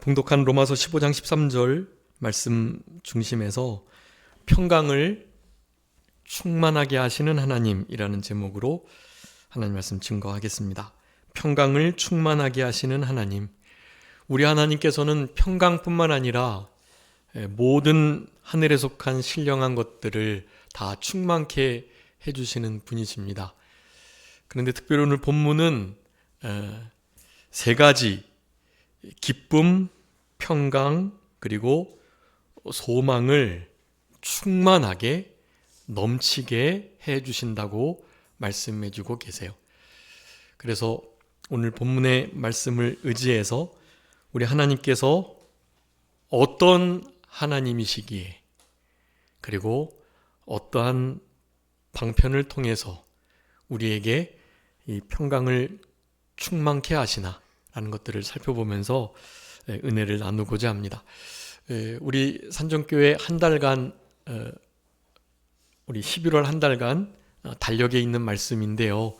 봉독한 로마서 15장 13절 말씀 중심에서 평강을 충만하게 하시는 하나님이라는 제목으로 하나님 말씀 증거하겠습니다. 평강을 충만하게 하시는 하나님. 우리 하나님께서는 평강뿐만 아니라 모든 하늘에 속한 신령한 것들을 다 충만케 해주시는 분이십니다. 그런데 특별히 오늘 본문은 세 가지 기쁨, 평강, 그리고 소망을 충만하게 넘치게 해주신다고 말씀해주고 계세요. 그래서 오늘 본문의 말씀을 의지해서 우리 하나님께서 어떤 하나님이시기에 그리고 어떠한 방편을 통해서 우리에게 이 평강을 충만케 하시나 라는 것들을 살펴보면서 은혜를 나누고자 합니다. 우리 산정교회 한 달간 우리 11월 한 달간 달력에 있는 말씀인데요.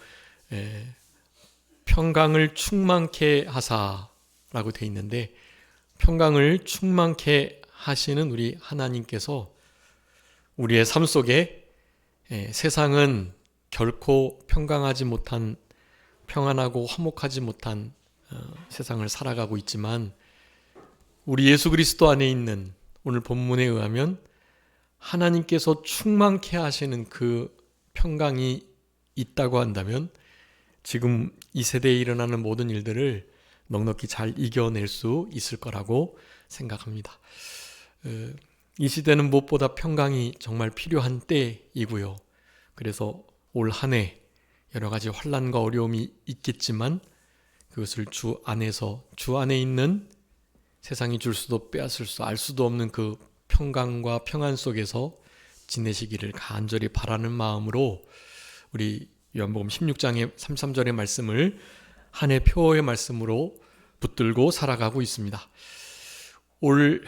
평강을 충만케 하사라고 되어 있는데 평강을 충만케 하시는 우리 하나님께서 우리의 삶 속에 세상은 결코 평강하지 못한 평안하고 화목하지 못한 세상을 살아가고 있지만 우리 예수 그리스도 안에 있는 오늘 본문에 의하면 하나님께서 충만케 하시는 그 평강이 있다고 한다면 지금 이 세대에 일어나는 모든 일들을 넉넉히 잘 이겨낼 수 있을 거라고 생각합니다. 이 시대는 무엇보다 평강이 정말 필요한 때이고요. 그래서 올 한 해 여러 가지 환난과 어려움이 있겠지만 그것을 주 안에 있는 세상이 줄 수도 빼앗을 수 알 수도 없는 그 평강과 평안 속에서 지내시기를 간절히 바라는 마음으로 우리 요한복음 16장의 33절의 말씀을 한 해 표어의 말씀으로 붙들고 살아가고 있습니다. 올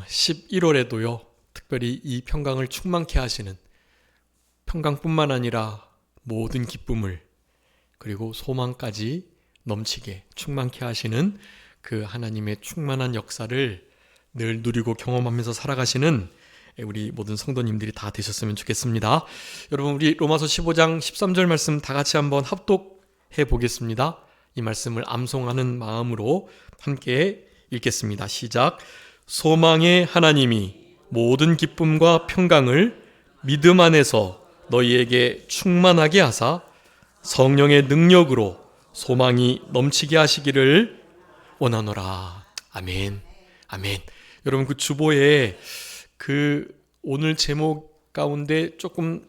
11월에도요 특별히 이 평강을 충만케 하시는 평강뿐만 아니라 모든 기쁨을 그리고 소망까지 넘치게 충만케 하시는 그 하나님의 충만한 역사를 늘 누리고 경험하면서 살아가시는 우리 모든 성도님들이 다 되셨으면 좋겠습니다. 여러분 우리 로마서 15장 13절 말씀 다 같이 한번 합독해 보겠습니다. 이 말씀을 암송하는 마음으로 함께 읽겠습니다. 시작. 소망의 하나님이 모든 기쁨과 평강을 믿음 안에서 너희에게 충만하게 하사 성령의 능력으로 소망이 넘치게 하시기를 원하노라. 아멘. 아멘. 여러분 그 주보에 그 오늘 제목 가운데 조금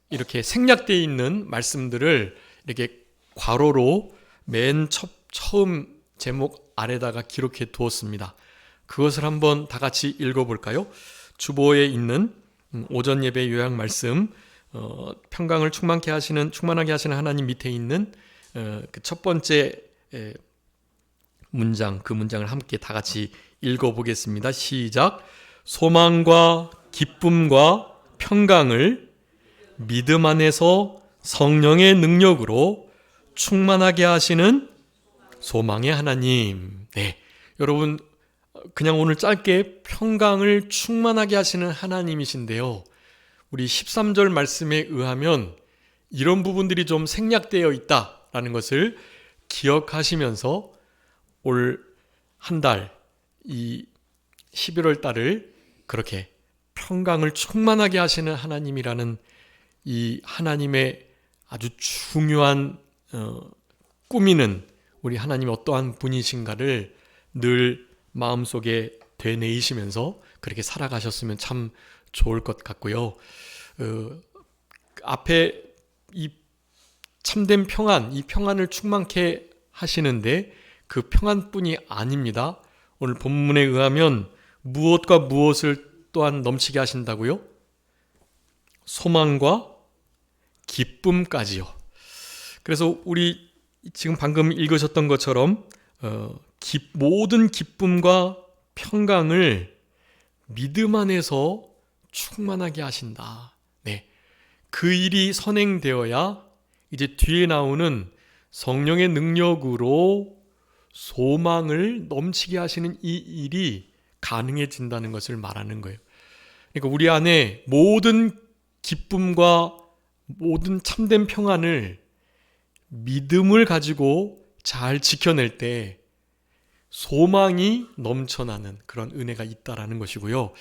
이렇게 생략되어 있는 말씀들을 이렇게 괄호로 맨 처음 제목 아래다가 기록해 두었습니다. 그것을 한번 다 같이 읽어볼까요? 주보에 있는 오전 예배 요약 말씀 평강을 충만하게 하시는 하나님 밑에 있는 그 첫 번째 문장, 그 문장을 함께 다 같이 읽어보겠습니다. 시작. 소망과 기쁨과 평강을 믿음 안에서 성령의 능력으로 충만하게 하시는 소망의 하나님. 네, 여러분 그냥 오늘 짧게 평강을 충만하게 하시는 하나님이신데요. 우리 13절 말씀에 의하면 이런 부분들이 좀 생략되어 있다라는 것을 기억하시면서 올 한 달, 이 11월 달을 그렇게 평강을 충만하게 하시는 하나님이라는 이 하나님의 아주 중요한 꾸미는 우리 하나님이 어떠한 분이신가를 늘 마음속에 되뇌이시면서 그렇게 살아가셨으면 참 좋을 것 같고요. 앞에 이 참된 평안, 이 평안을 충만케 하시는데 그 평안뿐이 아닙니다. 오늘 본문에 의하면 무엇과 무엇을 또한 넘치게 하신다고요? 소망과 기쁨까지요. 그래서 우리 지금 방금 읽으셨던 것처럼 모든 기쁨과 평강을 믿음 안에서 충만하게 하신다. 네, 그 일이 선행되어야 이제 뒤에 나오는 성령의 능력으로 소망을 넘치게 하시는 이 일이 가능해진다는 것을 말하는 거예요. 그러니까 우리 안에 모든 기쁨과 모든 참된 평안을 믿음을 가지고 잘 지켜낼 때 소망이 넘쳐나는 그런 은혜가 있다라는 것이고요.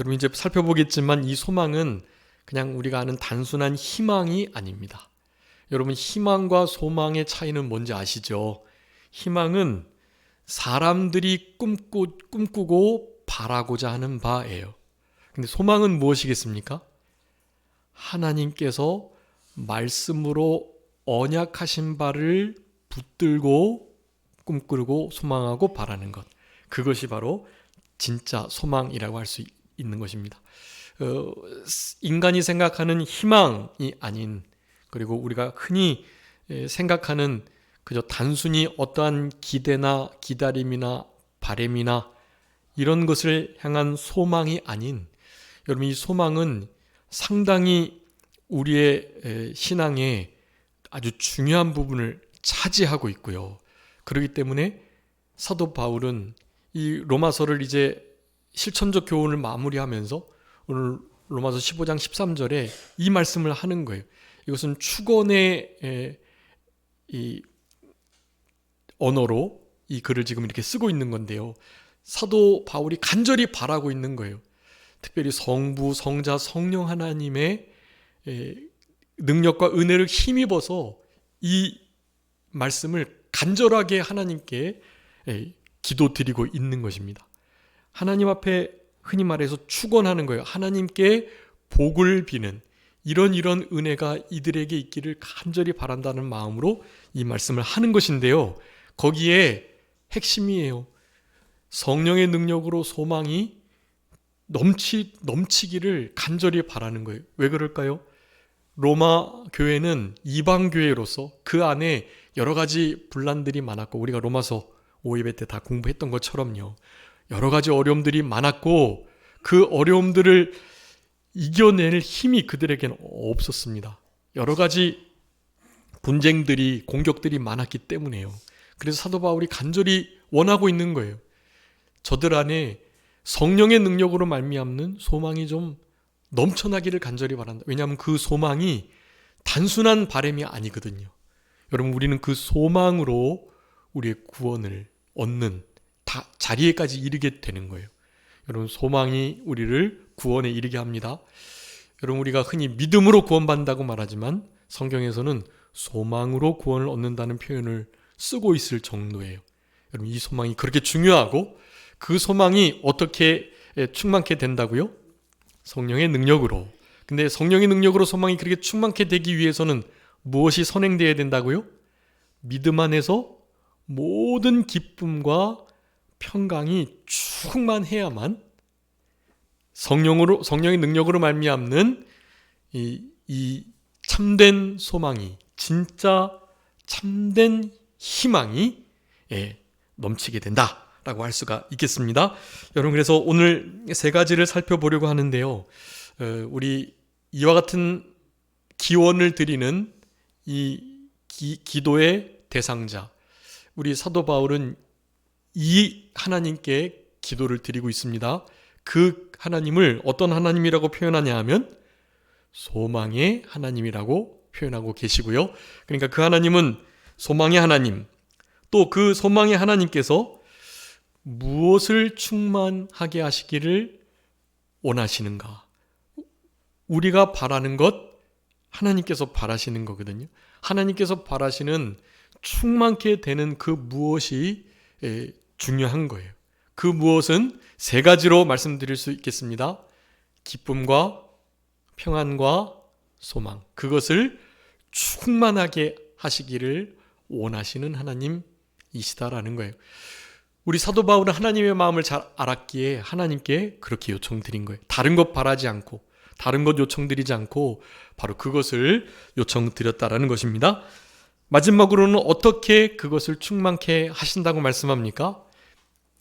여러분 이제 살펴보겠지만 이 소망은 그냥 우리가 아는 단순한 희망이 아닙니다. 여러분 희망과 소망의 차이는 뭔지 아시죠? 희망은 사람들이 꿈꾸고 바라고자 하는 바예요. 근데 소망은 무엇이겠습니까? 하나님께서 말씀으로 언약하신 바를 붙들고 꿈꾸고 소망하고 바라는 것. 그것이 바로 진짜 소망이라고 할 수 있는 것입니다. 인간이 생각하는 희망이 아닌, 그리고 우리가 흔히 생각하는 그저 단순히 어떠한 기대나 기다림이나 바램이나 이런 것을 향한 소망이 아닌, 여러분 이 소망은 상당히 우리의 신앙에 아주 중요한 부분을 차지하고 있고요. 그렇기 때문에 사도 바울은 이 로마서를 이제 실천적 교훈을 마무리하면서 오늘 로마서 15장 13절에 이 말씀을 하는 거예요. 이것은 축원의 이 언어로 이 글을 지금 이렇게 쓰고 있는 건데요. 사도 바울이 간절히 바라고 있는 거예요. 특별히 성부, 성자, 성령 하나님의 능력과 은혜를 힘입어서 이 말씀을 간절하게 하나님께 기도드리고 있는 것입니다. 하나님 앞에 흔히 말해서 축원하는 거예요. 하나님께 복을 비는 이런 은혜가 이들에게 있기를 간절히 바란다는 마음으로 이 말씀을 하는 것인데요. 거기에 핵심이에요. 성령의 능력으로 소망이 넘치기를 간절히 바라는 거예요. 왜 그럴까요? 로마 교회는 이방 교회로서 그 안에 여러 가지 분란들이 많았고, 우리가 로마서 5예배 때 다 공부했던 것처럼요. 여러 가지 어려움들이 많았고 그 어려움들을 이겨낼 힘이 그들에게는 없었습니다. 여러 가지 분쟁들이, 공격들이 많았기 때문에요. 그래서 사도 바울이 간절히 원하고 있는 거예요. 저들 안에 성령의 능력으로 말미암는 소망이 좀 넘쳐나기를 간절히 바란다. 왜냐하면 그 소망이 단순한 바람이 아니거든요. 여러분 우리는 그 소망으로 우리의 구원을 얻는 자리에까지 이르게 되는 거예요. 여러분 소망이 우리를 구원에 이르게 합니다. 여러분 우리가 흔히 믿음으로 구원받는다고 말하지만 성경에서는 소망으로 구원을 얻는다는 표현을 쓰고 있을 정도예요. 여러분 이 소망이 그렇게 중요하고, 그 소망이 어떻게 충만케 된다고요? 성령의 능력으로. 근데 성령의 능력으로 소망이 그렇게 충만케 되기 위해서는 무엇이 선행되어야 된다고요? 믿음 안에서 모든 기쁨과 평강이 충만해야만 성령의 능력으로 말미암는 이 참된 소망이, 진짜 참된 희망이 넘치게 된다라고 할 수가 있겠습니다. 여러분 그래서 오늘 세 가지를 살펴보려고 하는데요. 우리 이와 같은 기원을 드리는 이 기도의 대상자, 우리 사도 바울은 이 하나님께 기도를 드리고 있습니다. 그 하나님을 어떤 하나님이라고 표현하냐 하면 소망의 하나님이라고 표현하고 계시고요. 그러니까 그 하나님은 소망의 하나님, 또 그 소망의 하나님께서 무엇을 충만하게 하시기를 원하시는가? 우리가 바라는 것, 하나님께서 바라시는 거거든요. 하나님께서 바라시는 충만케 되는 그 무엇이 중요한 거예요. 그 무엇은 세 가지로 말씀드릴 수 있겠습니다. 기쁨과 평안과 소망, 그것을 충만하게 하시기를 원하시는 하나님이시다라는 거예요. 우리 사도 바울은 하나님의 마음을 잘 알았기에 하나님께 그렇게 요청드린 거예요. 다른 것 바라지 않고, 다른 것 요청드리지 않고 바로 그것을 요청드렸다라는 것입니다. 마지막으로는 어떻게 그것을 충만케 하신다고 말씀합니까?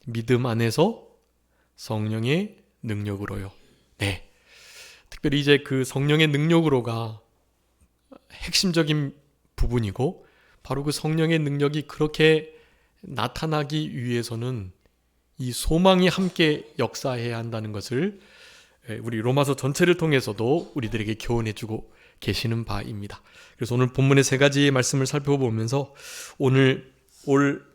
믿음 안에서 성령의 능력으로요. 네. 특별히 이제 그 성령의 능력으로가 핵심적인 부분이고, 바로 그 성령의 능력이 그렇게 나타나기 위해서는 이 소망이 함께 역사해야 한다는 것을 우리 로마서 전체를 통해서도 우리들에게 교훈해주고 계시는 바입니다. 그래서 오늘 본문의 세 가지의 말씀을 살펴보면서 오늘 올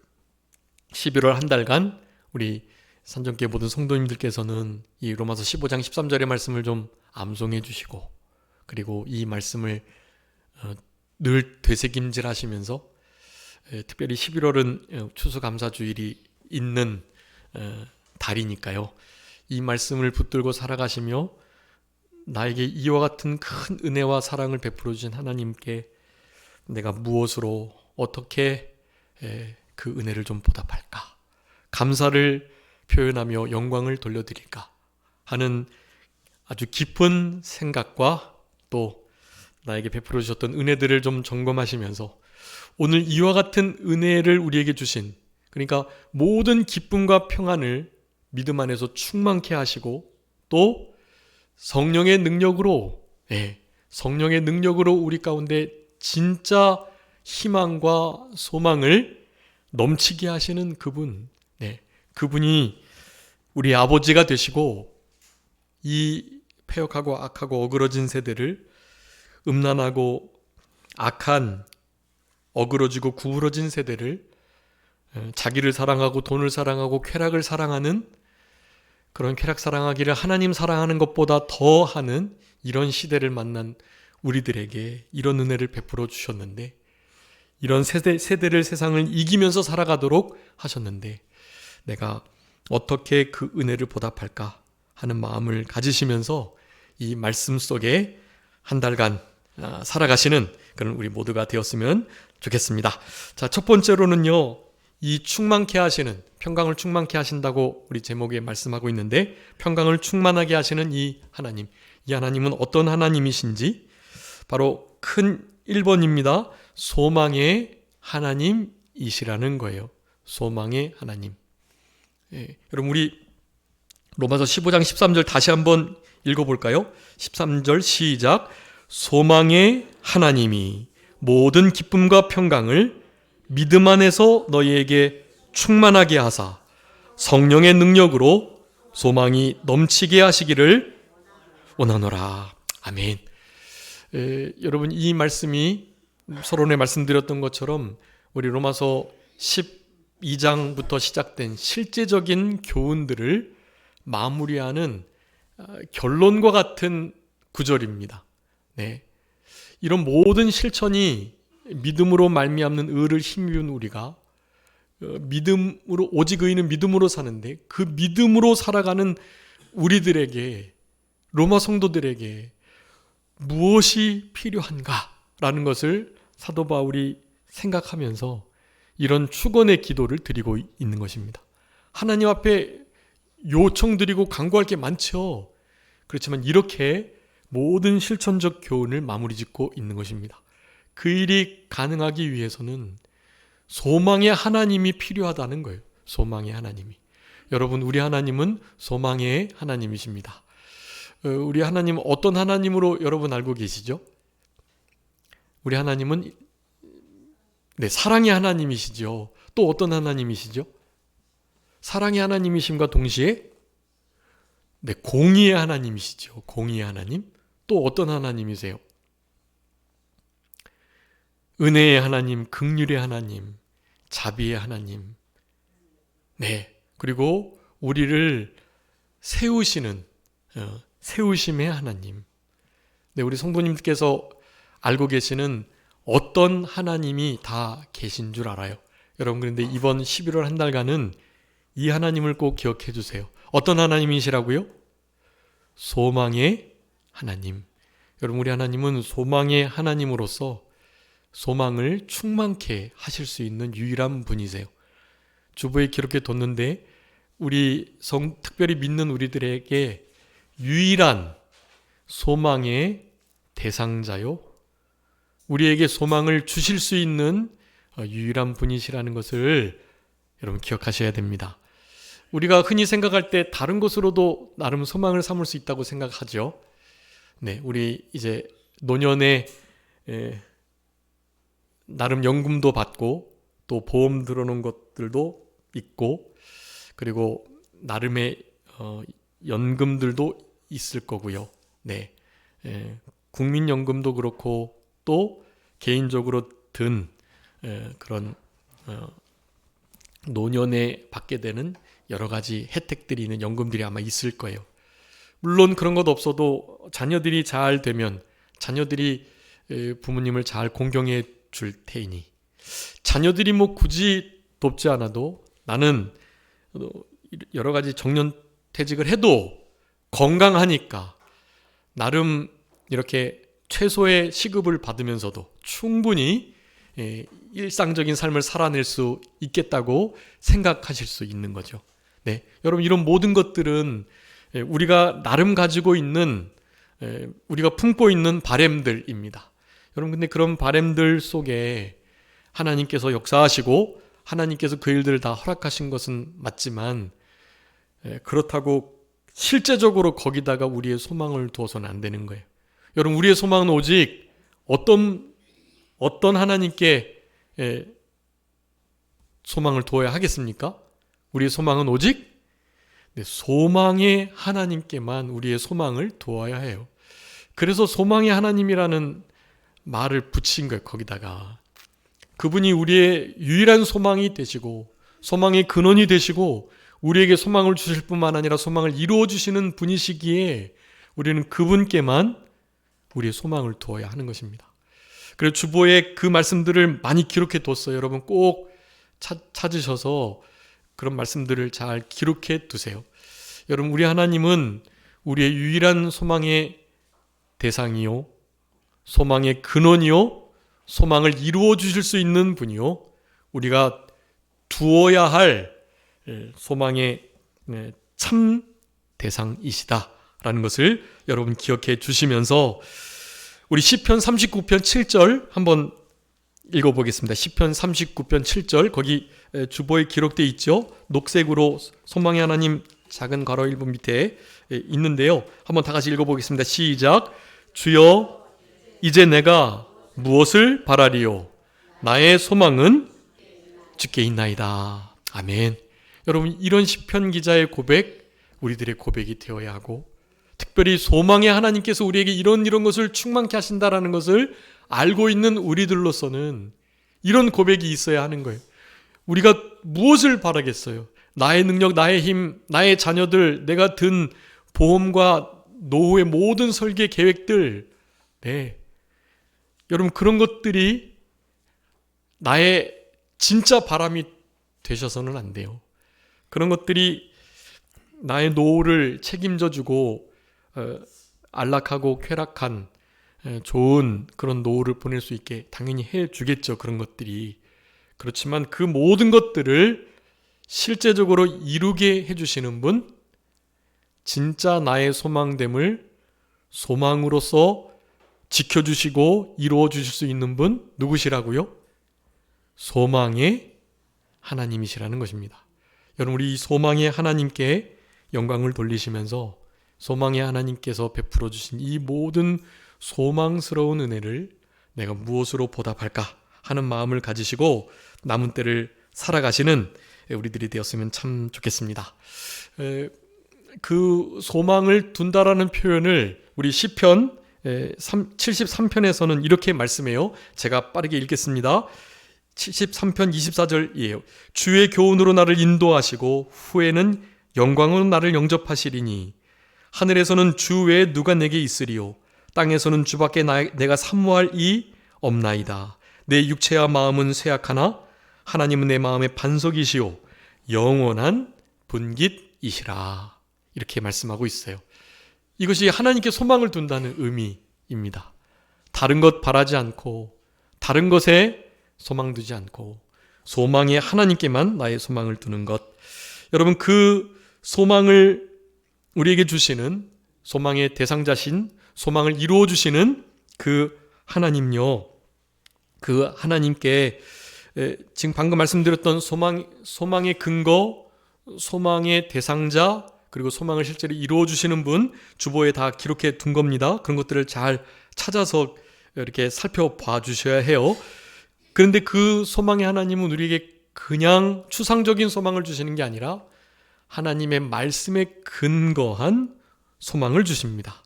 11월 한 달간 우리 산정교회 모든 성도님들께서는 이 로마서 15장 13절의 말씀을 좀 암송해 주시고, 그리고 이 말씀을 늘 되새김질 하시면서, 특별히 11월은 추수감사주일이 있는 달이니까요, 이 말씀을 붙들고 살아가시며 나에게 이와 같은 큰 은혜와 사랑을 베풀어 주신 하나님께 내가 무엇으로 어떻게 그 은혜를 좀 보답할까, 감사를 표현하며 영광을 돌려드릴까 하는 아주 깊은 생각과 또 나에게 베풀어 주셨던 은혜들을 좀 점검하시면서 오늘 이와 같은 은혜를 우리에게 주신, 그러니까 모든 기쁨과 평안을 믿음 안에서 충만케 하시고 또 성령의 능력으로 우리 가운데 진짜 희망과 소망을 넘치게 하시는 그분, 그분이 우리 아버지가 되시고 이 패역하고 악하고 어그러진 세대를, 음란하고 악한 어그러지고 구부러진 세대를, 자기를 사랑하고 돈을 사랑하고 쾌락을 사랑하는 그런 쾌락 사랑하기를 하나님 사랑하는 것보다 더하는 이런 시대를 만난 우리들에게 이런 은혜를 베풀어 주셨는데, 이런 세대를, 세상을 이기면서 살아가도록 하셨는데 내가 어떻게 그 은혜를 보답할까 하는 마음을 가지시면서 이 말씀 속에 한 달간 살아가시는 그런 우리 모두가 되었으면 좋겠습니다. 자, 첫 번째로는요, 이 충만케 하시는, 평강을 충만케 하신다고 우리 제목에 말씀하고 있는데, 평강을 충만하게 하시는 이 하나님은 어떤 하나님이신지 바로 큰 1번입니다. 소망의 하나님이시라는 거예요. 소망의 하나님. 여러분, 우리 로마서 15장 13절 다시 한번 읽어볼까요? 13절 시작. 소망의 하나님이 모든 기쁨과 평강을 믿음 안에서 너희에게 충만하게 하사 성령의 능력으로 소망이 넘치게 하시기를 원하노라. 아멘. 여러분, 이 말씀이 서론에 말씀드렸던 것처럼 우리 로마서 12장부터 시작된 실제적인 교훈들을 마무리하는 결론과 같은 구절입니다. 이런 모든 실천이 믿음으로 말미암는 의를 힘입은 우리가 믿음으로, 오직 의인은 믿음으로 사는데 그 믿음으로 살아가는 우리들에게, 로마 성도들에게 무엇이 필요한가라는 것을 사도 바울이 생각하면서 이런 축원의 기도를 드리고 있는 것입니다. 하나님 앞에 요청드리고 간구할 게 많죠. 그렇지만 이렇게 모든 실천적 교훈을 마무리 짓고 있는 것입니다. 그 일이 가능하기 위해서는 소망의 하나님이 필요하다는 거예요. 소망의 하나님이. 여러분, 우리 하나님은 소망의 하나님이십니다. 우리 하나님 어떤 하나님으로 여러분 알고 계시죠? 우리 하나님은 사랑의 하나님이시죠. 또 어떤 하나님이시죠? 사랑의 하나님이심과 동시에 공의의 하나님이시죠. 공의의 하나님. 또 어떤 하나님이세요? 은혜의 하나님, 긍휼의 하나님, 자비의 하나님. 그리고 우리를 세우시는 세우심의 하나님. 우리 성도님께서 알고 계시는 어떤 하나님이 다 계신 줄 알아요. 여러분, 그런데 이번 11월 한 달간은 이 하나님을 꼭 기억해 주세요. 어떤 하나님이시라고요? 소망의 하나님. 여러분, 우리 하나님은 소망의 하나님으로서 소망을 충만케 하실 수 있는 유일한 분이세요. 주보에 기록해 뒀는데 우리 특별히 믿는 우리들에게 유일한 소망의 대상자요, 우리에게 소망을 주실 수 있는 유일한 분이시라는 것을 여러분 기억하셔야 됩니다. 우리가 흔히 생각할 때 다른 것으로도 나름 소망을 삼을 수 있다고 생각하죠. 우리 이제 노년에 나름 연금도 받고 또 보험 들어놓은 것들도 있고, 그리고 나름의 연금들도 있을 거고요. 네, 국민연금도 그렇고 또 개인적으로 든 그런 노년에 받게 되는 여러 가지 혜택들이 있는 연금들이 아마 있을 거예요. 물론 그런 것 없어도 자녀들이 잘 되면 자녀들이 부모님을 잘 공경해 줄 테이니, 자녀들이 뭐 굳이 돕지 않아도 나는 여러 가지 정년퇴직을 해도 건강하니까 나름 이렇게 최소의 시급을 받으면서도 충분히 일상적인 삶을 살아낼 수 있겠다고 생각하실 수 있는 거죠. 네, 여러분, 이런 모든 것들은 우리가 나름 가지고 있는, 우리가 품고 있는 바램들입니다. 여러분, 근데 그런 바램들 속에 하나님께서 역사하시고 하나님께서 그 일들을 다 허락하신 것은 맞지만, 그렇다고 실제적으로 거기다가 우리의 소망을 두어서는 안 되는 거예요. 여러분, 우리의 소망은 오직 어떤 하나님께 소망을 두어야 하겠습니까? 우리의 소망은 오직 소망의 하나님께만 우리의 소망을 두어야 해요. 그래서 소망의 하나님이라는 말을 붙인 거예요. 거기다가 그분이 우리의 유일한 소망이 되시고 소망의 근원이 되시고 우리에게 소망을 주실 뿐만 아니라 소망을 이루어 주시는 분이시기에 우리는 그분께만 우리의 소망을 두어야 하는 것입니다. 그래서 주보에 그 말씀들을 많이 기록해 뒀어요. 여러분 꼭 찾으셔서 그런 말씀들을 잘 기록해 두세요. 여러분, 우리 하나님은 우리의 유일한 소망의 대상이요, 소망의 근원이요, 소망을 이루어 주실 수 있는 분이요, 우리가 두어야 할 소망의 참 대상이시다라는 것을 여러분 기억해 주시면서 우리 시편 39편 7절 한번 읽어보겠습니다. 시편 39편 7절, 거기 주보에 기록되어 있죠. 녹색으로 소망의 하나님 작은 괄호 1분 밑에 있는데요. 한번 다 같이 읽어보겠습니다. 시작. 주여, 이제 내가 무엇을 바라리요? 나의 소망은 주께 있나이다. 아멘. 여러분, 이런 시편 기자의 고백, 우리들의 고백이 되어야 하고, 특별히 소망의 하나님께서 우리에게 이런 것을 충만케 하신다라는 것을 알고 있는 우리들로서는 이런 고백이 있어야 하는 거예요. 우리가 무엇을 바라겠어요? 나의 능력, 나의 힘, 나의 자녀들, 내가 든 보험과 노후의 모든 설계 계획들, 네, 여러분, 그런 것들이 나의 진짜 바람이 되셔서는 안 돼요. 그런 것들이 나의 노후를 책임져주고 안락하고 쾌락한 좋은 그런 노후를 보낼 수 있게 당연히 해주겠죠. 그런 것들이. 그렇지만 그 모든 것들을 실제적으로 이루게 해주시는 분, 진짜 나의 소망됨을 소망으로서 지켜주시고 이루어 주실 수 있는 분 누구시라고요? 소망의 하나님이시라는 것입니다. 여러분, 우리 소망의 하나님께 영광을 돌리시면서 소망의 하나님께서 베풀어 주신 이 모든 소망스러운 은혜를 내가 무엇으로 보답할까 하는 마음을 가지시고 남은 때를 살아가시는 우리들이 되었으면 참 좋겠습니다. 그 소망을 둔다라는 표현을 우리 시편 73편에서는 이렇게 말씀해요. 제가 빠르게 읽겠습니다. 73편 24절이에요. 주의 교훈으로 나를 인도하시고 후에는 영광으로 나를 영접하시리니 하늘에서는 주 외에 누가 내게 있으리요 땅에서는 주밖에 내가 사모할 이 없나이다. 내 육체와 마음은 쇠약하나 하나님은 내 마음의 반석이시오 영원한 분깃이시라. 이렇게 말씀하고 있어요. 이것이 하나님께 소망을 둔다는 의미입니다. 다른 것 바라지 않고 다른 것에 소망 두지 않고 소망의 하나님께만 나의 소망을 두는 것. 여러분, 그 소망을 우리에게 주시는 소망의 대상자신, 소망을 이루어 주시는 그 하나님요, 그 하나님께 지금 방금 말씀드렸던 소망의 근거, 소망의 대상자, 그리고 소망을 실제로 이루어 주시는 분 주보에 다 기록해 둔 겁니다. 그런 것들을 잘 찾아서 이렇게 살펴봐 주셔야 해요. 그런데 그 소망의 하나님은 우리에게 그냥 추상적인 소망을 주시는 게 아니라 하나님의 말씀에 근거한 소망을 주십니다.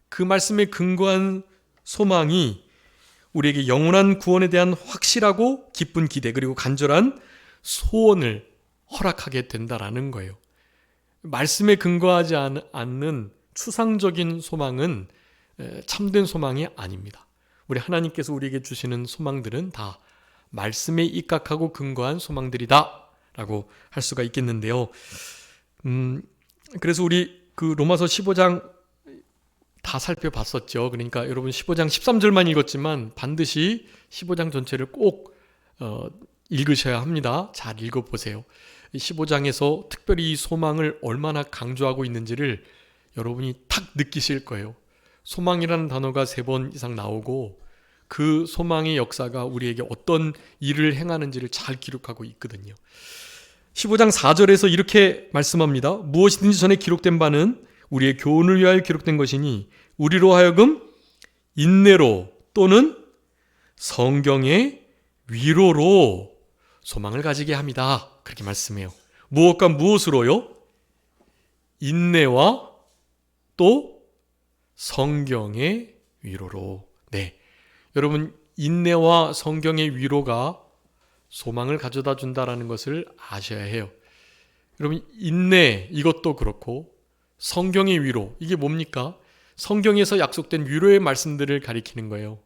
그 말씀에 근거한 소망이 우리에게 영원한 구원에 대한 확실하고 기쁜 기대 그리고 간절한 소원을 허락하게 된다라는 거예요. 말씀에 근거하지 않는 추상적인 소망은 참된 소망이 아닙니다. 우리 하나님께서 우리에게 주시는 소망들은 다 말씀에 입각하고 근거한 소망들이다 라고 할 수가 있겠는데요. 그래서 우리 그 로마서 15장 다 살펴봤었죠. 그러니까 여러분 15장 13절만 읽었지만 반드시 15장 전체를 꼭 읽으셔야 합니다. 잘 읽어보세요. 15장에서 특별히 이 소망을 얼마나 강조하고 있는지를 여러분이 탁 느끼실 거예요. 소망이라는 단어가 3번 이상 나오고 그 소망의 역사가 우리에게 어떤 일을 행하는지를 잘 기록하고 있거든요. 15장 4절에서 이렇게 말씀합니다. 무엇이든지 전에 기록된 바는 우리의 교훈을 위하여 기록된 것이니 우리로 하여금 인내로 또는 성경의 위로로 소망을 가지게 합니다. 그렇게 말씀해요. 무엇과 무엇으로요? 인내와 또 성경의 위로로. 네, 여러분 인내와 성경의 위로가 소망을 가져다 준다라는 것을 아셔야 해요. 여러분 인내 이것도 그렇고 성경의 위로 이게 뭡니까? 성경에서 약속된 위로의 말씀들을 가리키는 거예요.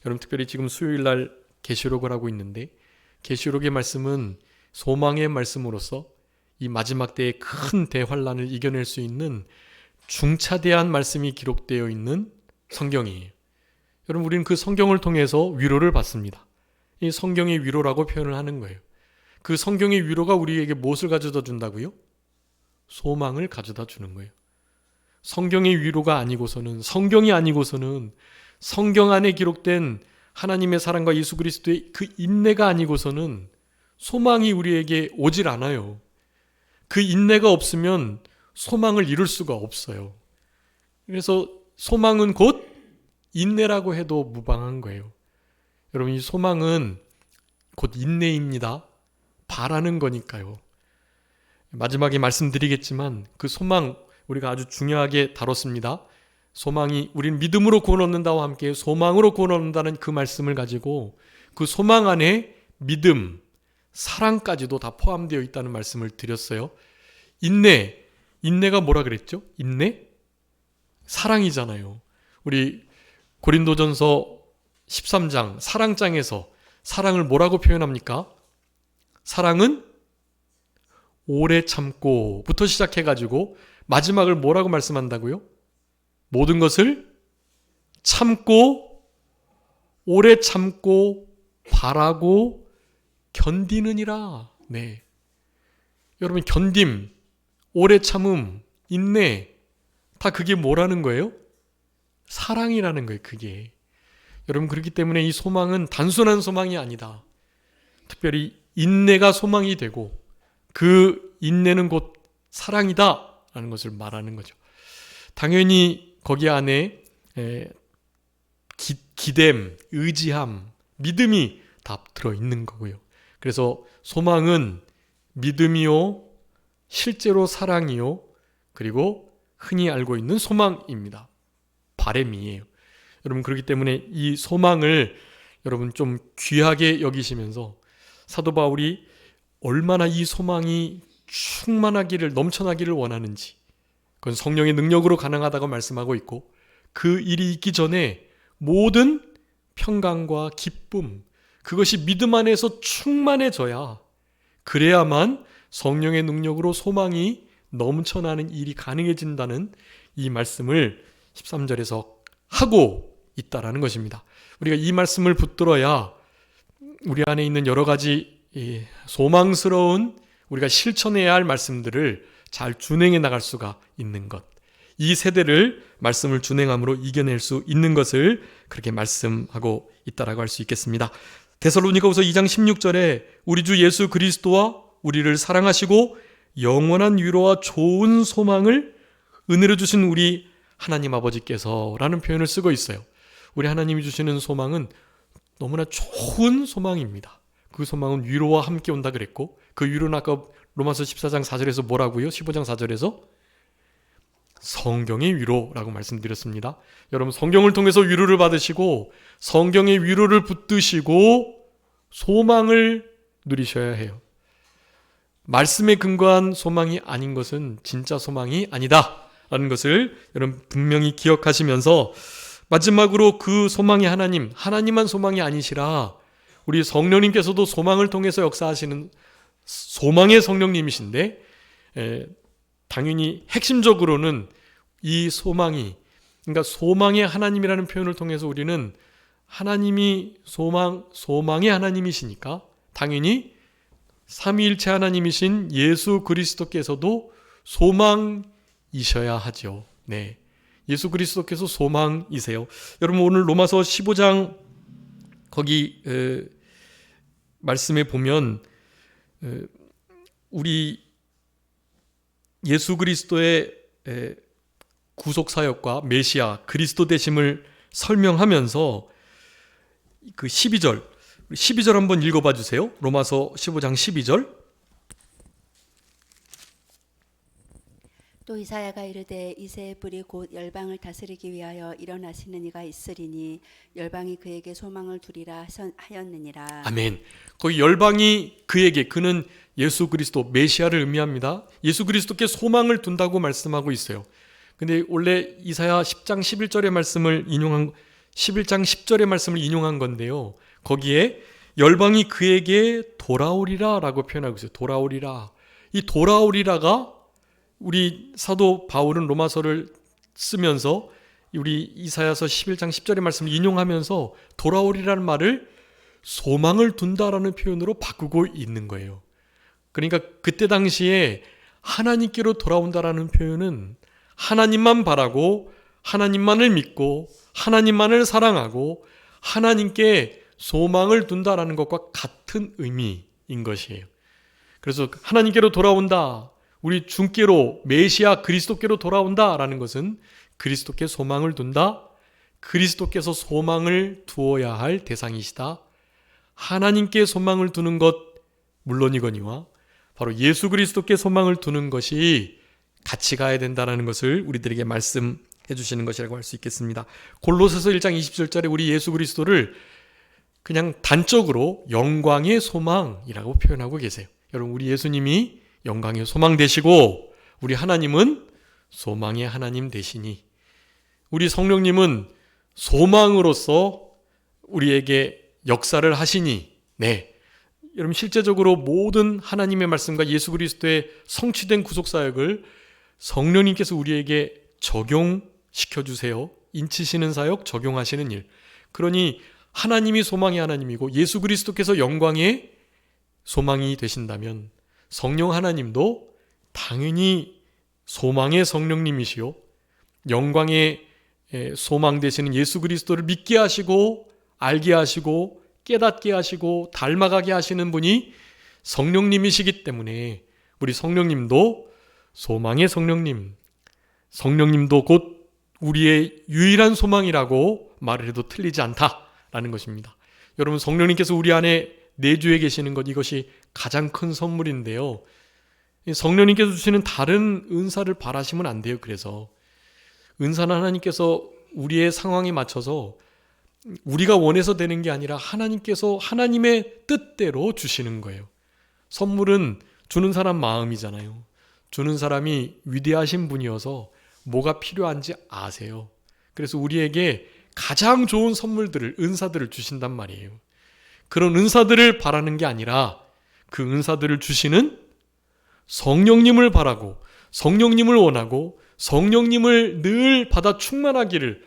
여러분 특별히 지금 수요일날 계시록을 하고 있는데 계시록의 말씀은 소망의 말씀으로서 이 마지막 때의 큰 대환란을 이겨낼 수 있는 중차대한 말씀이 기록되어 있는 성경이에요. 여러분 우리는 그 성경을 통해서 위로를 받습니다. 이 성경의 위로라고 표현을 하는 거예요. 그 성경의 위로가 우리에게 무엇을 가져다 준다고요? 소망을 가져다 주는 거예요. 성경의 위로가 아니고서는 성경이 아니고서는 성경 안에 기록된 하나님의 사랑과 예수 그리스도의 그 인내가 아니고서는 소망이 우리에게 오질 않아요. 그 인내가 없으면 소망을 이룰 수가 없어요. 그래서 소망은 곧 인내라고 해도 무방한 거예요. 여러분 이 소망은 곧 인내입니다. 바라는 거니까요. 마지막에 말씀드리겠지만 그 소망 우리가 아주 중요하게 다뤘습니다. 소망이 우리는 믿음으로 구원 얻는다와 함께 소망으로 구원 얻는다는 그 말씀을 가지고 그 소망 안에 믿음, 사랑까지도 다 포함되어 있다는 말씀을 드렸어요. 인내가 뭐라 그랬죠? 인내? 사랑이잖아요. 우리 고린도전서 13장 사랑장에서 사랑을 뭐라고 표현합니까? 사랑은 오래 참고부터 시작해가지고 마지막을 뭐라고 말씀한다고요? 모든 것을 참고 오래 참고 바라고 견디느니라. 네, 여러분 견딤, 오래 참음, 인내 다 그게 뭐라는 거예요? 사랑이라는 거예요. 그게 여러분 그렇기 때문에 이 소망은 단순한 소망이 아니다. 특별히 인내가 소망이 되고 그 인내는 곧 사랑이다 라는 것을 말하는 거죠. 당연히 거기 안에 기댐, 의지함, 믿음이 다 들어있는 거고요. 그래서 소망은 믿음이요, 실제로 사랑이요, 그리고 흔히 알고 있는 소망입니다. 바램이에요. 여러분 그렇기 때문에 이 소망을 여러분 좀 귀하게 여기시면서 사도 바울이 얼마나 이 소망이 충만하기를 넘쳐나기를 원하는지 그건 성령의 능력으로 가능하다고 말씀하고 있고 그 일이 있기 전에 모든 평강과 기쁨 그것이 믿음 안에서 충만해져야 그래야만 성령의 능력으로 소망이 넘쳐나는 일이 가능해진다는 이 말씀을 13절에서 하고 있다라는 것입니다. 우리가 이 말씀을 붙들어야 우리 안에 있는 여러 가지 소망스러운 우리가 실천해야 할 말씀들을 잘 준행해 나갈 수가 있는 것. 이 세대를 말씀을 준행함으로 이겨낼 수 있는 것을 그렇게 말씀하고 있다라고 할 수 있겠습니다. 데살로니가후서 2장 16절에 우리 주 예수 그리스도와 우리를 사랑하시고 영원한 위로와 좋은 소망을 은혜로 주신 우리 하나님 아버지께서 라는 표현을 쓰고 있어요. 우리 하나님이 주시는 소망은 너무나 좋은 소망입니다. 그 소망은 위로와 함께 온다 그랬고, 그 위로는 아까 로마서 14장 4절에서 뭐라고요? 15장 4절에서 성경의 위로라고 말씀드렸습니다. 여러분, 성경을 통해서 위로를 받으시고 성경의 위로를 붙드시고 소망을 누리셔야 해요. 말씀에 근거한 소망이 아닌 것은 진짜 소망이 아니다 라는 것을 여러분 분명히 기억하시면서, 마지막으로 그 소망이 하나님만 소망이 아니시라 우리 성령님께서도 소망을 통해서 역사하시는 소망의 성령님이신데, 당연히 핵심적으로는 이 소망이, 그러니까 소망의 하나님이라는 표현을 통해서 우리는 하나님이 소망의 하나님이시니까 당연히 삼위일체 하나님이신 예수 그리스도께서도 소망이셔야 하죠. 네, 예수 그리스도께서 소망이세요. 여러분, 오늘 로마서 15장 거기 말씀에 보면 우리 예수 그리스도의 구속 사역과 메시아 그리스도 되심을 설명하면서 그 12절 한번 읽어봐 주세요. 로마서 15장 12절. 또 이사야가 이르되 이새의 뿔이 곧 열방을 다스리기 위하여 일어나시는 이가 있으리니 열방이 그에게 소망을 두리라 하였느니라. 아멘. 거기 열방이 그에게, 그는 예수 그리스도 메시아를 의미합니다. 예수 그리스도께 소망을 둔다고 말씀하고 있어요. 근데 원래 이사야 10장 11절의 말씀을 11장 10절의 말씀을 인용한 건데요. 거기에 열방이 그에게 돌아오리라 라고 표현하고 있어요. 돌아오리라. 이 돌아오리라가 우리 사도 바울은 로마서를 쓰면서 우리 이사야서 11장 10절의 말씀을 인용하면서 돌아오리라는 말을 소망을 둔다라는 표현으로 바꾸고 있는 거예요. 그러니까 그때 당시에 하나님께로 돌아온다라는 표현은 하나님만 바라고 하나님만을 믿고 하나님만을 사랑하고 하나님께 소망을 둔다라는 것과 같은 의미인 것이에요. 그래서 하나님께로 돌아온다, 우리 주께로 메시아 그리스도께로 돌아온다라는 것은 그리스도께 소망을 둔다, 그리스도께서 소망을 두어야 할 대상이시다, 하나님께 소망을 두는 것 물론이거니와 바로 예수 그리스도께 소망을 두는 것이 같이 가야 된다는 것을 우리들에게 말씀해 주시는 것이라고 할 수 있겠습니다. 골로새서 1장 27절에 우리 예수 그리스도를 그냥 단적으로 영광의 소망이라고 표현하고 계세요. 여러분, 우리 예수님이 영광의 소망 되시고 우리 하나님은 소망의 하나님 되시니, 우리 성령님은 소망으로서 우리에게 역사를 하시니, 네, 여러분 실제적으로 모든 하나님의 말씀과 예수 그리스도의 성취된 구속사역을 성령님께서 우리에게 적용시켜 주세요. 인치시는 사역, 적용하시는 일. 그러니 하나님이 소망의 하나님이고 예수 그리스도께서 영광의 소망이 되신다면 성령 하나님도 당연히 소망의 성령님이시요 영광의 소망 되시는 예수 그리스도를 믿게 하시고 알게 하시고 깨닫게 하시고 닮아가게 하시는 분이 성령님이시기 때문에 우리 성령님도 소망의 성령님도 곧 우리의 유일한 소망이라고 말을 해도 틀리지 않다라는 것입니다. 여러분, 성령님께서 우리 안에 내주해 계시는 것, 이것이 가장 큰 선물인데요. 성령님께서 주시는 다른 은사를 바라시면 안 돼요. 그래서 은사는 하나님께서 우리의 상황에 맞춰서 우리가 원해서 되는 게 아니라 하나님께서 하나님의 뜻대로 주시는 거예요. 선물은 주는 사람 마음이잖아요. 주는 사람이 위대하신 분이어서 뭐가 필요한지 아세요. 그래서 우리에게 가장 좋은 선물들을, 은사들을 주신단 말이에요. 그런 은사들을 바라는 게 아니라 그 은사들을 주시는 성령님을 바라고 성령님을 원하고 성령님을 늘 받아 충만하기를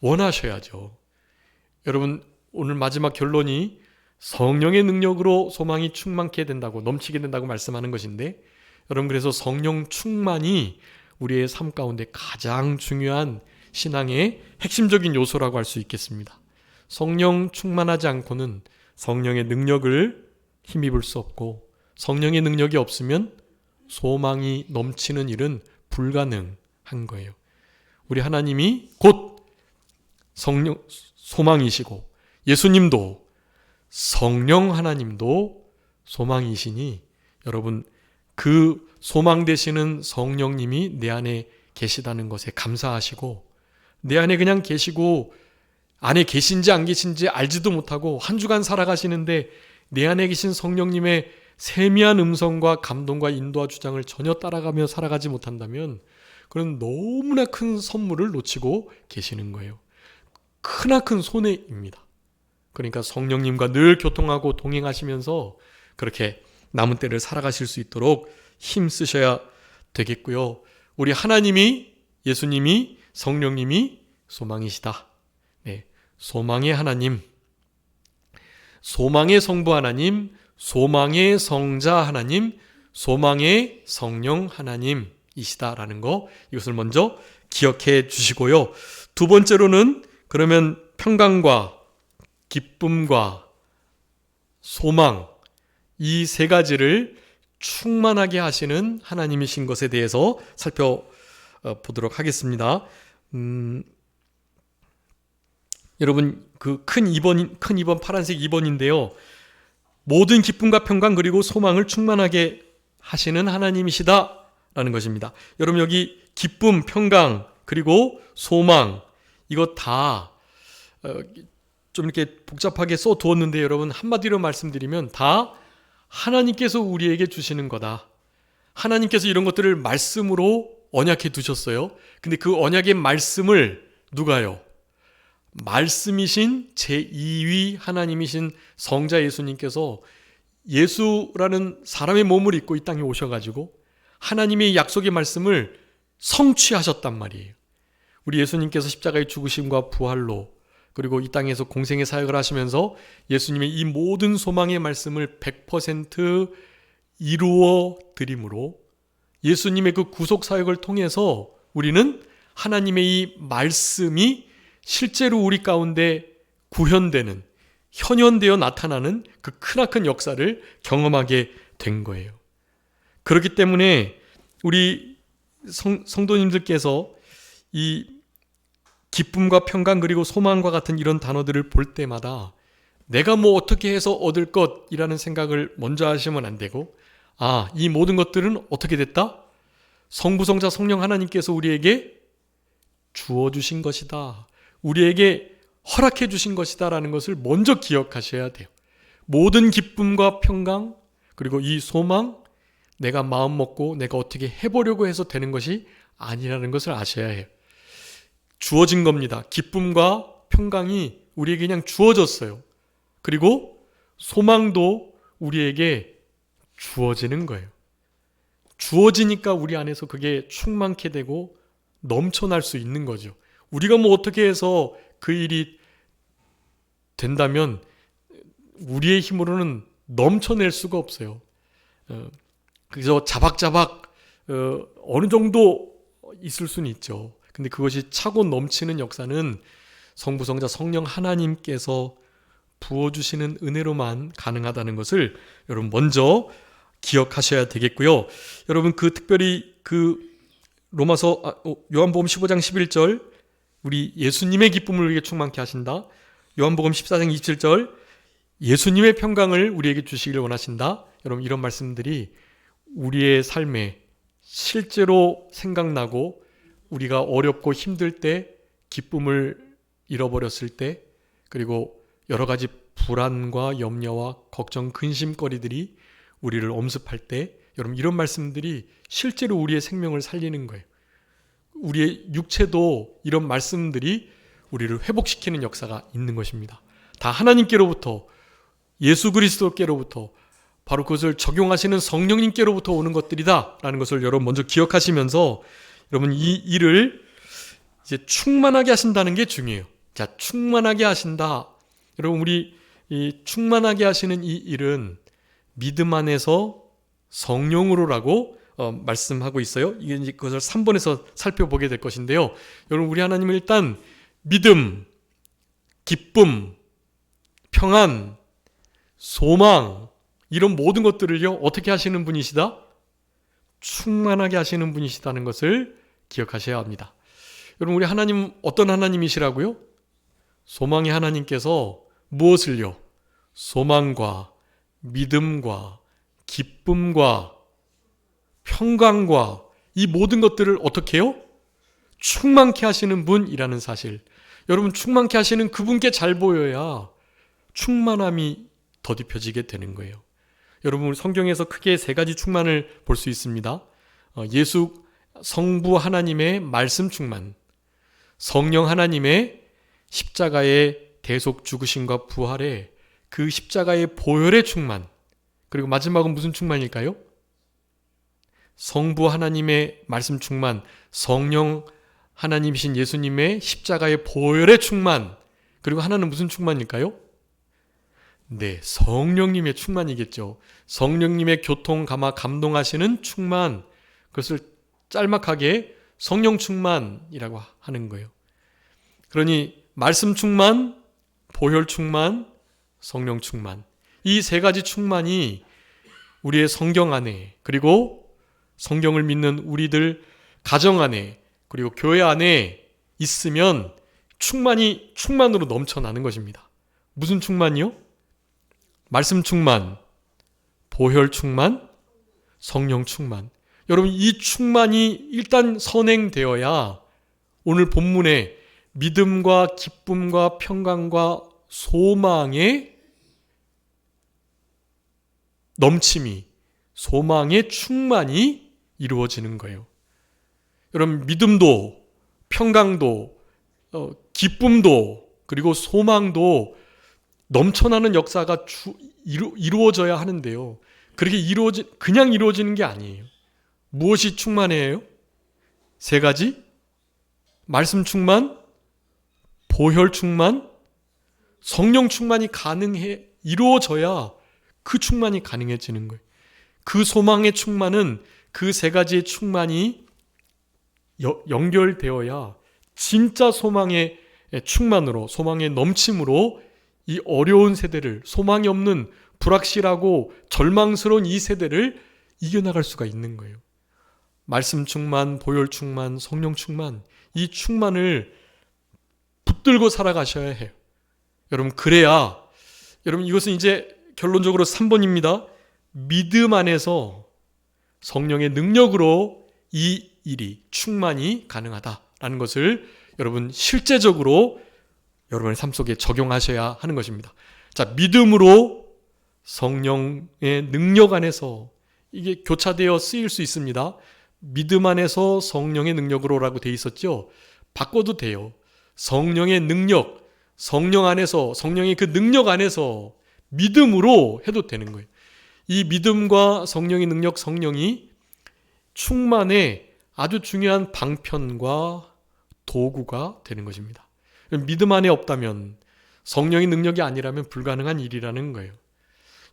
원하셔야죠. 여러분, 오늘 마지막 결론이 성령의 능력으로 소망이 충만케 된다고, 넘치게 된다고 말씀하는 것인데, 여러분, 그래서 성령 충만이 우리의 삶 가운데 가장 중요한 신앙의 핵심적인 요소라고 할 수 있겠습니다. 성령 충만하지 않고는 성령의 능력을 힘입을 수 없고, 성령의 능력이 없으면 소망이 넘치는 일은 불가능한 거예요. 우리 하나님이 곧 성령 소망이시고 예수님도 성령 하나님도 소망이시니 여러분 그 소망 되시는 성령님이 내 안에 계시다는 것에 감사하시고 내 안에 그냥 계시고 안에 계신지 안 계신지 알지도 못하고 한 주간 살아가시는데 내 안에 계신 성령님의 세미한 음성과 감동과 인도와 주장을 전혀 따라가며 살아가지 못한다면 그런 너무나 큰 선물을 놓치고 계시는 거예요. 크나큰 손해입니다. 그러니까 성령님과 늘 교통하고 동행하시면서 그렇게 남은 때를 살아가실 수 있도록 힘쓰셔야 되겠고요. 우리 하나님이, 예수님이, 성령님이 소망이시다. 네, 소망의 하나님, 소망의 성부 하나님, 소망의 성자 하나님, 소망의 성령 하나님이시다라는 거, 이것을 먼저 기억해 주시고요. 두 번째로는 그러면 평강과 기쁨과 소망, 이 세 가지를 충만하게 하시는 하나님이신 것에 대해서 살펴보도록 하겠습니다. 여러분 그 큰 2번 파란색 2번인데요. 모든 기쁨과 평강 그리고 소망을 충만하게 하시는 하나님이시다라는 것입니다. 여러분 여기 기쁨, 평강 그리고 소망 이거 다 좀 이렇게 복잡하게 써두었는데 여러분 한마디로 말씀드리면 다 하나님께서 우리에게 주시는 거다. 하나님께서 이런 것들을 말씀으로 언약해 두셨어요. 근데 그 언약의 말씀을 누가요? 말씀이신 제2위 하나님이신 성자 예수님께서 예수라는 사람의 몸을 입고 이 땅에 오셔가지고 하나님의 약속의 말씀을 성취하셨단 말이에요. 우리 예수님께서 십자가의 죽으심과 부활로 그리고 이 땅에서 공생의 사역을 하시면서 예수님의 이 모든 소망의 말씀을 100% 이루어 드림으로 예수님의 그 구속 사역을 통해서 우리는 하나님의 이 말씀이 실제로 우리 가운데 구현되는, 현현되어 나타나는 그 크나큰 역사를 경험하게 된 거예요. 그렇기 때문에 우리 성도님들께서 이 기쁨과 평강 그리고 소망과 같은 이런 단어들을 볼 때마다 내가 뭐 어떻게 해서 얻을 것이라는 생각을 먼저 하시면 안 되고 이 모든 것들은 어떻게 됐다? 성부, 성자, 성령 하나님께서 우리에게 주어주신 것이다. 우리에게 허락해 주신 것이다 라는 것을 먼저 기억하셔야 돼요. 모든 기쁨과 평강 그리고 이 소망 내가 마음 먹고 내가 어떻게 해보려고 해서 되는 것이 아니라는 것을 아셔야 해요. 주어진 겁니다. 기쁨과 평강이 우리에게 그냥 주어졌어요. 그리고 소망도 우리에게 주어지는 거예요. 주어지니까 우리 안에서 그게 충만케 되고 넘쳐날 수 있는 거죠. 우리가 뭐 어떻게 해서 그 일이 된다면 우리의 힘으로는 넘쳐낼 수가 없어요. 그래서 자박자박 어느 정도 있을 수는 있죠. 근데 그것이 차고 넘치는 역사는 성부, 성자, 성령 하나님께서 부어주시는 은혜로만 가능하다는 것을 여러분 먼저 기억하셔야 되겠고요. 여러분 그 특별히 그 로마서 요한복음 15장 11절 우리 예수님의 기쁨을 우리에게 충만케 하신다. 요한복음 14장 27절 예수님의 평강을 우리에게 주시기를 원하신다. 여러분 이런 말씀들이 우리의 삶에 실제로 생각나고 우리가 어렵고 힘들 때 기쁨을 잃어버렸을 때 그리고 여러 가지 불안과 염려와 걱정, 근심거리들이 우리를 엄습할 때 여러분 이런 말씀들이 실제로 우리의 생명을 살리는 거예요. 우리의 육체도 이런 말씀들이 우리를 회복시키는 역사가 있는 것입니다. 다 하나님께로부터 예수 그리스도께로부터 바로 그것을 적용하시는 성령님께로부터 오는 것들이다 라는 것을 여러분 먼저 기억하시면서 여러분 이 일을 이제 충만하게 하신다는 게 중요해요. 자, 충만하게 하신다. 여러분 우리 이 충만하게 하시는 이 일은 믿음 안에서 성령으로라고 말씀하고 있어요. 이게 이제 그것을 3번에서 살펴보게 될 것인데요. 여러분 우리 하나님은 일단 믿음, 기쁨, 평안, 소망 이런 모든 것들을요 어떻게 하시는 분이시다? 충만하게 하시는 분이시다는 것을 기억하셔야 합니다. 여러분 우리 하나님 어떤 하나님이시라고요? 소망의 하나님께서 무엇을요? 소망과 믿음과 기쁨과 평강과 이 모든 것들을 어떻게 해요? 충만케 하시는 분이라는 사실. 여러분, 충만케 하시는 그분께 잘 보여야 충만함이 더딥혀지게 되는 거예요. 여러분, 성경에서 크게 세 가지 충만을 볼 수 있습니다. 예수 성부 하나님의 말씀 충만, 성령 하나님의 십자가의 대속 죽으심과 부활에 그 십자가의 보혈의 충만, 그리고 마지막은 무슨 충만일까요? 성부 하나님의 말씀 충만, 성령 하나님이신 예수님의 십자가의 보혈의 충만, 그리고 하나는 무슨 충만일까요? 네, 성령님의 충만이겠죠. 성령님의 교통, 감화, 감동하시는 충만, 그것을 짤막하게 성령 충만이라고 하는 거예요. 그러니 말씀 충만, 보혈 충만, 성령 충만, 이 세 가지 충만이 우리의 성경 안에, 그리고 성경을 믿는 우리들 가정 안에, 그리고 교회 안에 있으면 충만이 충만으로 넘쳐나는 것입니다. 무슨 충만이요? 말씀 충만, 보혈 충만, 성령 충만. 여러분, 이 충만이 일단 선행되어야 오늘 본문에 믿음과 기쁨과 평강과 소망의 넘침이, 소망의 충만이 이루어지는 거예요. 여러분, 믿음도 평강도 기쁨도 그리고 소망도 넘쳐나는 역사가 이루어져야 하는데요. 그렇게 그냥 이루어지는 게 아니에요. 무엇이 충만해요? 세 가지? 말씀 충만, 보혈 충만, 성령 충만이 이루어져야 그 충만이 가능해지는 거예요. 그 소망의 충만은 그 세 가지의 충만이 연결되어야 진짜 소망의 충만으로, 소망의 넘침으로 이 어려운 세대를, 소망이 없는 불확실하고 절망스러운 이 세대를 이겨나갈 수가 있는 거예요. 말씀 충만, 보혈 충만, 성령 충만, 이 충만을 붙들고 살아가셔야 해요. 여러분, 그래야, 여러분, 이것은 이제 결론적으로 3번입니다. 믿음 안에서 성령의 능력으로 이 일이 충만이 가능하다라는 것을 여러분 실제적으로 여러분의 삶 속에 적용하셔야 하는 것입니다. 자, 믿음으로 성령의 능력 안에서, 이게 교차되어 쓰일 수 있습니다. 믿음 안에서 성령의 능력으로라고 돼 있었죠. 바꿔도 돼요. 성령의 능력, 성령 안에서, 성령의 그 능력 안에서 믿음으로 해도 되는 거예요. 이 믿음과 성령의 능력, 성령이 충만의 아주 중요한 방편과 도구가 되는 것입니다. 믿음 안에 없다면, 성령의 능력이 아니라면 불가능한 일이라는 거예요.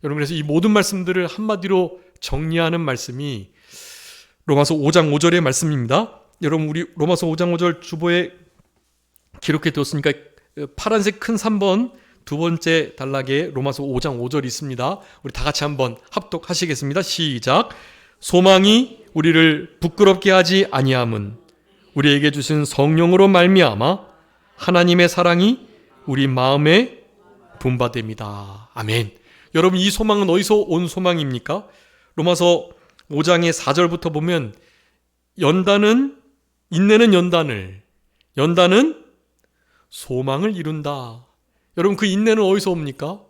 여러분, 그래서 이 모든 말씀들을 한마디로 정리하는 말씀이 로마서 5장 5절의 말씀입니다. 여러분, 우리 로마서 5장 5절 주보에 기록해 두었으니까 파란색 큰 3번 두 번째 단락에 로마서 5장 5절이 있습니다. 우리 다 같이 한번 합독하시겠습니다. 시작. 소망이 우리를 부끄럽게 하지 아니함은 우리에게 주신 성령으로 말미암아 하나님의 사랑이 우리 마음에 분바됩니다. 아멘. 여러분, 이 소망은 어디서 온 소망입니까? 로마서 5장의 4절부터 보면 연단은, 인내는 연단은 소망을 이룬다. 여러분, 그 인내는 어디서 옵니까?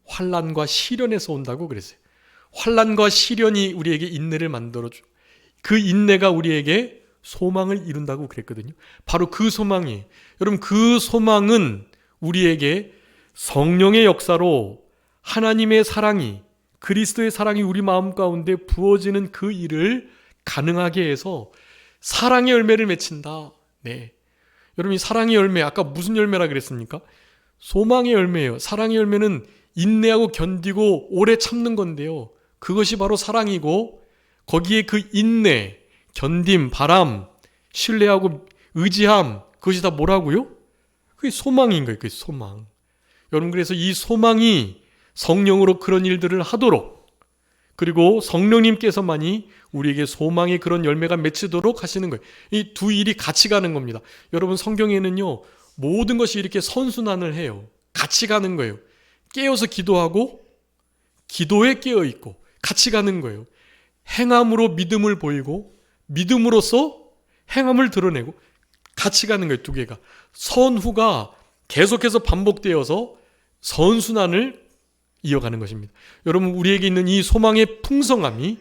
환난과 시련에서 온다고 그랬어요. 환난과 시련이 우리에게 인내를 만들어줘. 그 인내가 우리에게 소망을 이룬다고 그랬거든요. 바로 그 소망이, 여러분, 그 소망은 우리에게 성령의 역사로 하나님의 사랑이, 그리스도의 사랑이 우리 마음 가운데 부어지는 그 일을 가능하게 해서 사랑의 열매를 맺힌다. 네. 여러분, 이 사랑의 열매, 아까 무슨 열매라 그랬습니까? 소망의 열매예요. 사랑의 열매는 인내하고 견디고 오래 참는 건데요. 그것이 바로 사랑이고, 거기에 그 인내, 견딤, 바람, 신뢰하고 의지함, 그것이 다 뭐라고요? 그게 소망인 거예요. 그게 소망. 여러분, 그래서 이 소망이 성령으로 그런 일들을 하도록, 그리고 성령님께서만이 우리에게 소망의 그런 열매가 맺히도록 하시는 거예요. 이 두 일이 같이 가는 겁니다. 여러분, 성경에는요, 모든 것이 이렇게 선순환을 해요. 같이 가는 거예요. 깨어서 기도하고 기도에 깨어 있고 같이 가는 거예요. 행함으로 믿음을 보이고 믿음으로써 행함을 드러내고 같이 가는 거예요. 두 개가. 선후가 계속해서 반복되어서 선순환을 이어가는 것입니다. 여러분, 우리에게 있는 이 소망의 풍성함이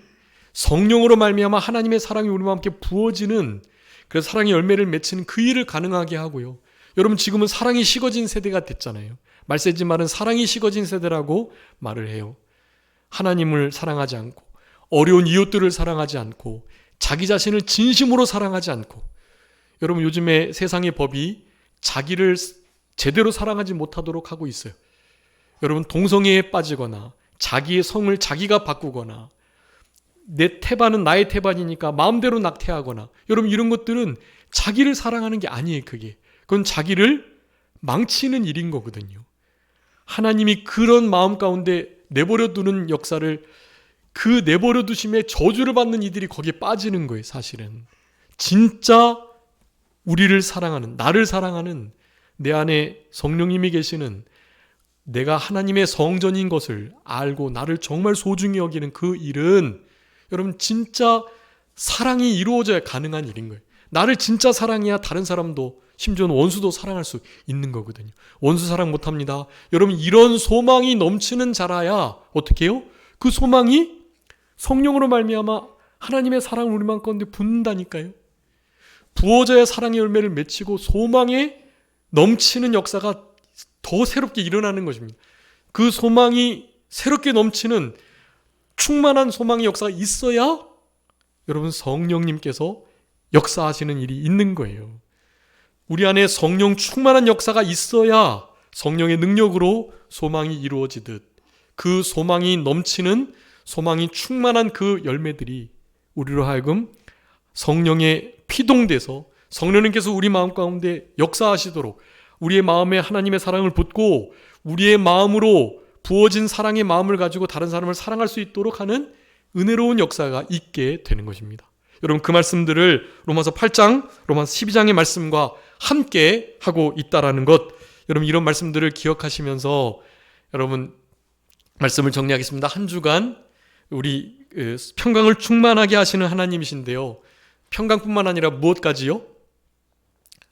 성령으로 말미암아 하나님의 사랑이 우리와 함께 부어지는, 그래서 사랑의 열매를 맺히는 그 일을 가능하게 하고요. 여러분, 지금은 사랑이 식어진 세대가 됐잖아요. 말세지 말은 사랑이 식어진 세대라고 말을 해요. 하나님을 사랑하지 않고 어려운 이웃들을 사랑하지 않고 자기 자신을 진심으로 사랑하지 않고, 여러분, 요즘에 세상의 법이 자기를 제대로 사랑하지 못하도록 하고 있어요. 여러분, 동성애에 빠지거나 자기의 성을 자기가 바꾸거나 내 태반은 나의 태반이니까 마음대로 낙태하거나, 여러분, 이런 것들은 자기를 사랑하는 게 아니에요. 그건 자기를 망치는 일인 거거든요. 하나님이 그런 마음 가운데 내버려 두는 역사를, 그 내버려 두심에 저주를 받는 이들이 거기에 빠지는 거예요. 사실은 진짜 우리를 사랑하는, 나를 사랑하는, 내 안에 성령님이 계시는, 내가 하나님의 성전인 것을 알고 나를 정말 소중히 여기는 그 일은, 여러분, 진짜 사랑이 이루어져야 가능한 일인 거예요. 나를 진짜 사랑해야 다른 사람도, 심지어는 원수도 사랑할 수 있는 거거든요. 원수 사랑 못합니다. 여러분, 이런 소망이 넘치는 자라야 어떻게 해요? 그 소망이 성령으로 말미암아 하나님의 사랑을 우리 마음 가운데 붓는다니까요. 부어져야 사랑의 열매를 맺히고 소망에 넘치는 역사가 더 새롭게 일어나는 것입니다. 그 소망이 새롭게 넘치는 충만한 소망의 역사가 있어야 여러분, 성령님께서 역사하시는 일이 있는 거예요. 우리 안에 성령 충만한 역사가 있어야 성령의 능력으로 소망이 이루어지듯, 그 소망이 넘치는, 소망이 충만한 그 열매들이 우리로 하여금 성령에 피동돼서 성령님께서 우리 마음 가운데 역사하시도록, 우리의 마음에 하나님의 사랑을 붓고 우리의 마음으로 부어진 사랑의 마음을 가지고 다른 사람을 사랑할 수 있도록 하는 은혜로운 역사가 있게 되는 것입니다. 여러분, 그 말씀들을 로마서 8장, 로마서 12장의 말씀과 함께 하고 있다라는 것, 여러분, 이런 말씀들을 기억하시면서 여러분, 말씀을 정리하겠습니다. 한 주간 우리 평강을 충만하게 하시는 하나님이신데요, 평강뿐만 아니라 무엇까지요?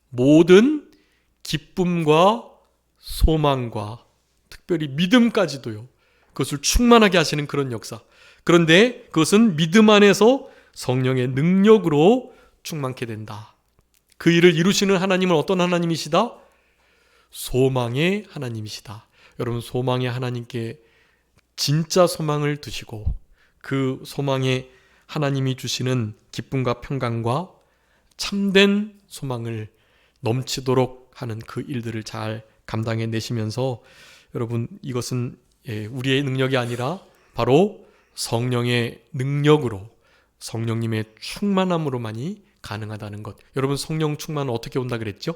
모든 기쁨과 소망과 특별히 믿음까지도요, 그것을 충만하게 하시는 그런 역사. 그런데 그것은 믿음 안에서 성령의 능력으로 충만케 된다. 그 일을 이루시는 하나님은 어떤 하나님이시다? 소망의 하나님이시다. 여러분, 소망의 하나님께 진짜 소망을 두시고 그 소망에 하나님이 주시는 기쁨과 평강과 참된 소망을 넘치도록 하는 그 일들을 잘 감당해 내시면서, 여러분, 이것은 우리의 능력이 아니라 바로 성령의 능력으로, 성령님의 충만함으로만이 가능하다는 것. 여러분, 성령 충만은 어떻게 온다 그랬죠?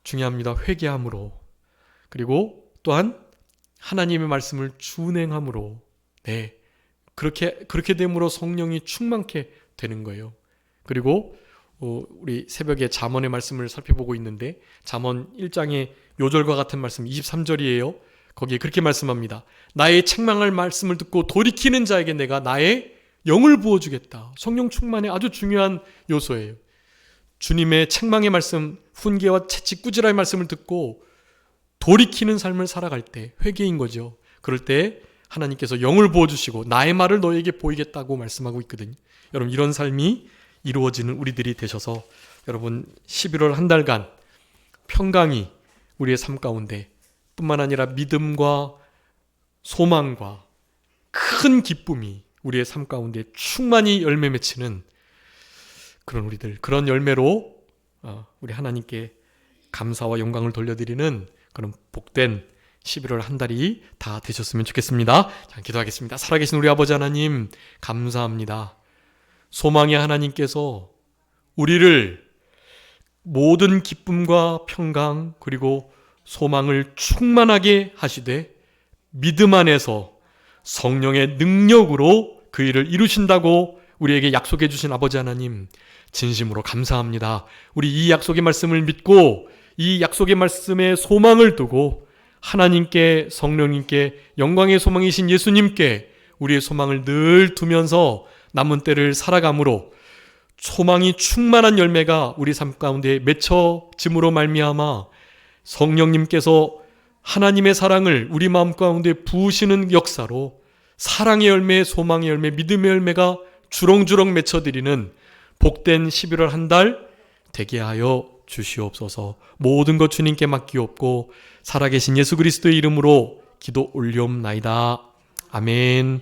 중요합니다. 회개함으로, 그리고 또한 하나님의 말씀을 준행함으로, 그렇게 됨으로 성령이 충만케 되는 거예요. 그리고 우리 새벽에 잠언의 말씀을 살펴보고 있는데, 잠언 1장의 요절과 같은 말씀 23절이에요. 거기에 그렇게 말씀합니다. 나의 책망할 말씀을 듣고 돌이키는 자에게 내가 나의 영을 부어주겠다. 성령 충만의 아주 중요한 요소예요. 주님의 책망의 말씀, 훈계와 채찍 꾸지라의 말씀을 듣고 돌이키는 삶을 살아갈 때, 회개인 거죠. 그럴 때 하나님께서 영을 부어주시고 나의 말을 너에게 보이겠다고 말씀하고 있거든요. 여러분, 이런 삶이 이루어지는 우리들이 되셔서 여러분, 11월 한 달간 평강이 우리의 삶 가운데 뿐만 아니라 믿음과 소망과 큰 기쁨이 우리의 삶 가운데 충만히 열매 맺히는 그런 우리들, 그런 열매로 우리 하나님께 감사와 영광을 돌려드리는 그런 복된 11월 한 달이 다 되셨으면 좋겠습니다. 자, 기도하겠습니다. 살아계신 우리 아버지 하나님, 감사합니다. 소망의 하나님께서 우리를 모든 기쁨과 평강 그리고 소망을 충만하게 하시되 믿음 안에서 성령의 능력으로 그 일을 이루신다고 우리에게 약속해 주신 아버지 하나님, 진심으로 감사합니다. 우리 이 약속의 말씀을 믿고 이 약속의 말씀에 소망을 두고 하나님께, 성령님께, 영광의 소망이신 예수님께 우리의 소망을 늘 두면서 남은 때를 살아감으로 소망이 충만한 열매가 우리 삶 가운데 맺혀짐으로 말미암아 성령님께서 하나님의 사랑을 우리 마음 가운데 부으시는 역사로 사랑의 열매, 소망의 열매, 믿음의 열매가 주렁주렁 맺혀드리는 복된 11월 한 달 되게 하여 주시옵소서. 모든 것 주님께 맡기옵고 살아계신 예수 그리스도의 이름으로 기도 올리옵나이다. 아멘.